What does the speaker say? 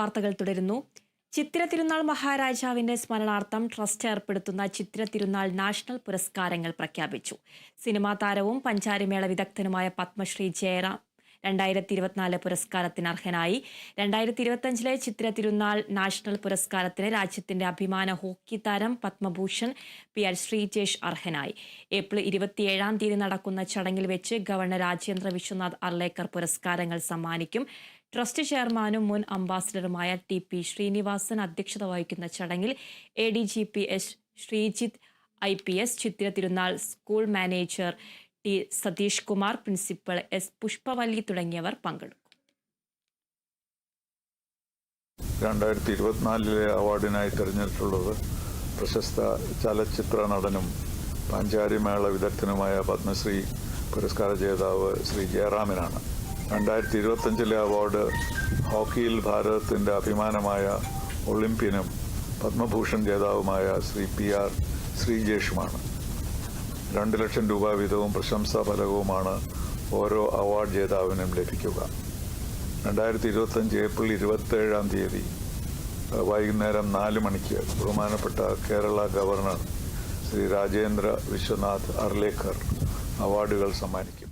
വാർത്തകൾ തുടരുന്നു. ചിത്തിര തിരുനാൾ മഹാരാജാവിന്റെ സ്മരണാർത്ഥം ട്രസ്റ്റ് ഏർപ്പെടുത്തുന്ന ചിത്തിര തിരുനാൾ നാഷണൽ പുരസ്കാരങ്ങൾ പ്രഖ്യാപിച്ചു. സിനിമാ താരവും പഞ്ചാരിമേള വിദഗ്ധനുമായ പത്മശ്രീ ജയറാം 2024 പുരസ്കാരത്തിന് അർഹനായി. 2025 ചിത്തിര തിരുനാൾ നാഷണൽ പുരസ്കാരത്തിന് രാജ്യത്തിന്റെ അഭിമാന ഹോക്കി താരം പത്മഭൂഷൺ PR ശ്രീജേഷ് അർഹനായി. ഏപ്രിൽ 27 നടക്കുന്ന ചടങ്ങിൽ വെച്ച് ഗവർണർ രാജേന്ദ്ര വിശ്വനാഥ് അർലേക്കർ പുരസ്കാരങ്ങൾ സമ്മാനിക്കും. ട്രസ്റ്റ് ചെയർമാനും മുൻ അംബാസിഡറുമായ TP ശ്രീനിവാസൻ അധ്യക്ഷത വഹിക്കുന്ന ചടങ്ങിൽ ADGP S Sreejith IPS, Chithira Thirunal school manager T Satheesh Kumar, principal S Pushpavalli തുടങ്ങിയവർ പങ്കെടുക്കും. 2024 അവാർഡിനായി തിരഞ്ഞെടുത്തുള്ളത് പ്രശസ്ത ചലച്ചിത്ര നടനും പഞ്ചാരിമേള വിദഗ്ധനുമായ പത്മശ്രീ പുരസ്കാര ജേതാവ് ശ്രീ ജയറാമിനാണ്. 2025 അവാർഡ് ഹോക്കിയിൽ ഭാരതത്തിൻ്റെ അഭിമാനമായ ഒളിമ്പ്യനും പത്മഭൂഷൺ ജേതാവുമായ ശ്രീ PR ശ്രീജേഷുമാണ്. 2 ലക്ഷം രൂപ വീതവും പ്രശംസാ ഫലകവുമാണ് ഓരോ അവാർഡ് ജേതാവിനും ലഭിക്കുക. 2025 ഏപ്രിൽ 27 വൈകുന്നേരം 4 മണിക്ക് ബഹുമാനപ്പെട്ട കേരള ഗവർണർ ശ്രീ രാജേന്ദ്ര വിശ്വനാഥ് അർലേക്കർ അവാർഡുകൾ സമ്മാനിക്കും.